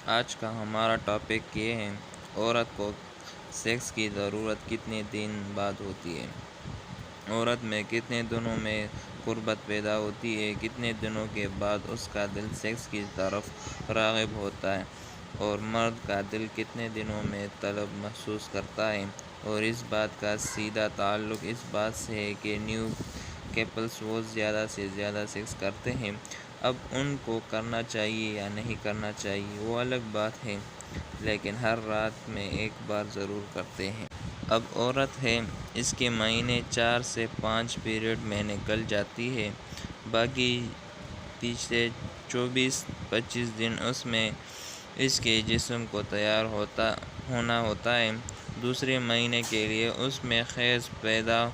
آج کا ہمارا ٹاپک یہ ہے، عورت کو سیکس کی ضرورت کتنے دن بعد ہوتی ہے۔ عورت میں کتنے دنوں میں قربت پیدا ہوتی ہے، کتنے دنوں کے بعد اس کا دل سیکس کی طرف راغب ہوتا ہے، اور مرد کا دل کتنے دنوں میں طلب محسوس کرتا ہے، اور اس بات کا سیدھا تعلق اس بات سے ہے کہ نیو کپلز وہ زیادہ سے زیادہ سیکس کرتے ہیں۔ اب ان کو کرنا چاہیے یا نہیں کرنا چاہیے وہ الگ بات ہے، لیکن ہر رات میں ایک بار ضرور کرتے ہیں۔ اب عورت ہے، اس کے مہینے 4 سے 5 پیریڈ میں نکل جاتی ہے، باقی پچھلے 24-25 دن اس میں اس کے جسم کو تیار ہونا ہوتا ہے۔ دوسرے مہینے کے لیے اس میں خیز پیدا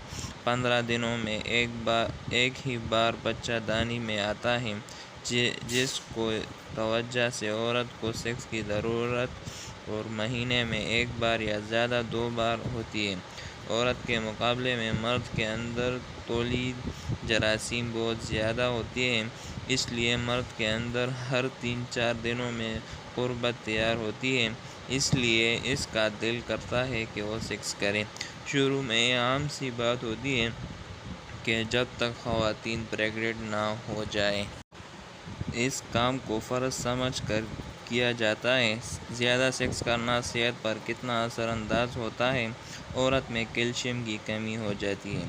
15 دنوں میں ایک ہی بار بچہ دانی میں آتا ہے، جس کو توجہ سے عورت کو سیکس کی ضرورت اور مہینے میں ایک بار یا زیادہ 2 بار ہوتی ہے۔ عورت کے مقابلے میں مرد کے اندر تولید جراثیم بہت زیادہ ہوتی ہے، اس لیے مرد کے اندر ہر 3-4 دنوں میں قربت تیار ہوتی ہے، اس لیے اس کا دل کرتا ہے کہ وہ سیکس کرے۔ شروع میں یہ عام سی بات ہوتی ہے کہ جب تک خواتین پریگننٹ نہ ہو جائیں اس کام کو فرض سمجھ کر کیا جاتا ہے۔ زیادہ سیکس کرنا صحت پر کتنا اثر انداز ہوتا ہے۔ عورت میں کیلشیم کی کمی ہو جاتی ہے،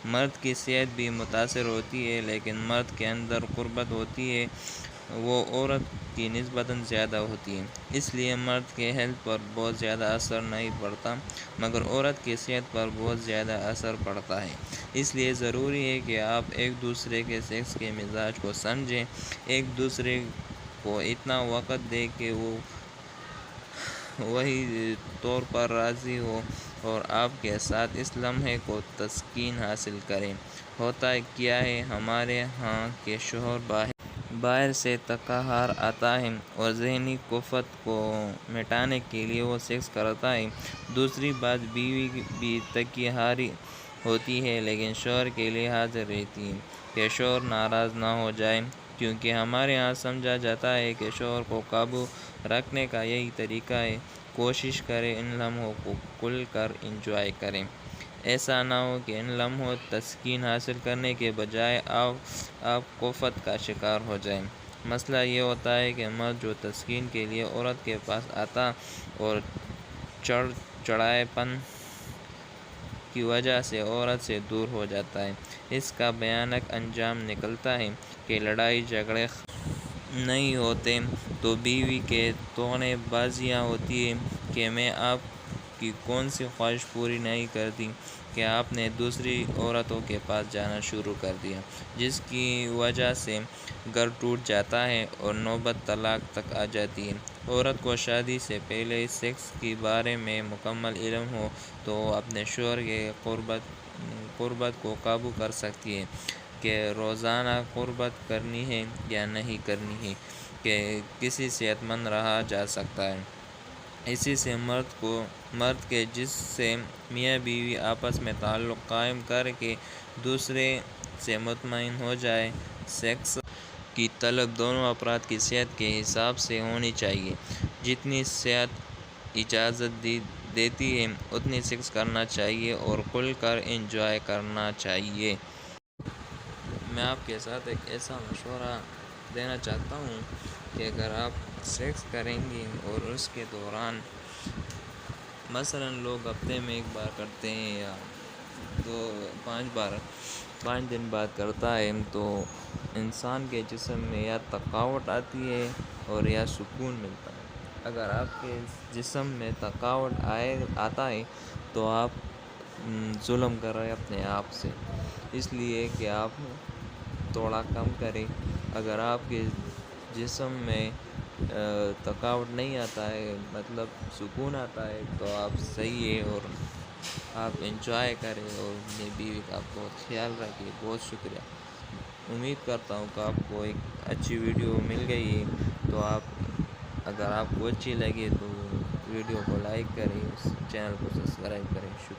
مرد کی صحت بھی متاثر ہوتی ہے، لیکن مرد کے اندر قربت ہوتی ہے وہ عورت کی نسبتاً زیادہ ہوتی ہے، اس لیے مرد کے ہیلتھ پر بہت زیادہ اثر نہیں پڑتا، مگر عورت کی صحت پر بہت زیادہ اثر پڑتا ہے۔ اس لیے ضروری ہے کہ آپ ایک دوسرے کے سیکس کے مزاج کو سمجھیں، ایک دوسرے کو اتنا وقت دیں کہ وہ وہی طور پر راضی ہو اور آپ کے ساتھ اس لمحے کو تسکین حاصل کریں۔ ہوتا کیا ہے، ہمارے ہاں کے شوہر باہر سے تھکا ہارا آتا ہے اور ذہنی کفت کو مٹانے کے لیے وہ سیکس کرتا ہے۔ دوسری بات، بیوی بھی تھکی ہاری ہوتی ہے لیکن شوہر کے لیے حاضر رہتی ہے کہ شوہر ناراض نہ ہو جائے، کیونکہ ہمارے ہاں سمجھا جاتا ہے کہ شوہر کو قابو رکھنے کا یہی طریقہ ہے۔ کوشش کریں ان لمحوں کو کھل کر انجوائے کریں، ایسا نہ ہو کہ ان لمحوں تسکین حاصل کرنے کے بجائے آپ کفت کا شکار ہو جائیں۔ مسئلہ یہ ہوتا ہے کہ مرد جو تسکین کے لیے عورت کے پاس آتا اور چڑچڑائے پن کی وجہ سے عورت سے دور ہو جاتا ہے، اس کا بھیانک انجام نکلتا ہے کہ لڑائی جھگڑے نہیں ہوتے تو بیوی کی طعنے بازیاں ہوتی ہیں کہ میں آپ کی کون سی خواہش پوری نہیں کرتی کہ آپ نے دوسری عورتوں کے پاس جانا شروع کر دیا، جس کی وجہ سے گھر ٹوٹ جاتا ہے اور نوبت طلاق تک آ جاتی ہے۔ عورت کو شادی سے پہلے سیکس کے بارے میں مکمل علم ہو تو وہ اپنے شوہر کے قربت کو قابو کر سکتی ہے کہ روزانہ قربت کرنی ہے یا نہیں کرنی ہے، کہ کیسے صحت مند رہا جا سکتا ہے۔ اسی سے مرد کے جس سے میاں بیوی آپس میں تعلق قائم کر کے دوسرے سے مطمئن ہو جائے۔ سیکس کی طلب دونوں افراد کی صحت کے حساب سے ہونی چاہیے، جتنی صحت اجازت دیتی ہے اتنی سیکس کرنا چاہیے اور کھل کر انجوائے کرنا چاہیے۔ میں آپ کے ساتھ ایک ایسا مشورہ دینا چاہتا ہوں کہ اگر آپ سیکس کریں گے اور اس کے دوران مثلاً لوگ ہفتے میں ایک بار کرتے ہیں یا 5 دن بعد کرتا ہے، تو انسان کے جسم میں یا تھکاوٹ آتی ہے اور یا سکون ملتا ہے۔ اگر آپ کے جسم میں تھکاوٹ آتا ہے تو آپ ظلم کر رہے ہیں اپنے آپ سے، اس لیے کہ آپ تھوڑا کم کریں۔ اگر آپ کے جسم میں تھکاوٹ نہیں آتا ہے، مطلب سکون آتا ہے، تو آپ صحیح ہے اور آپ انجوائے کریں اور اپنی بیوی کا بہت خیال رکھیں۔ بہت شکریہ۔ امید کرتا ہوں کہ آپ کو ایک اچھی ویڈیو مل گئی ہے، تو اگر آپ کو اچھی لگے تو ویڈیو کو لائک کریں، اس چینل کو سبسکرائب کریں۔ شکریہ۔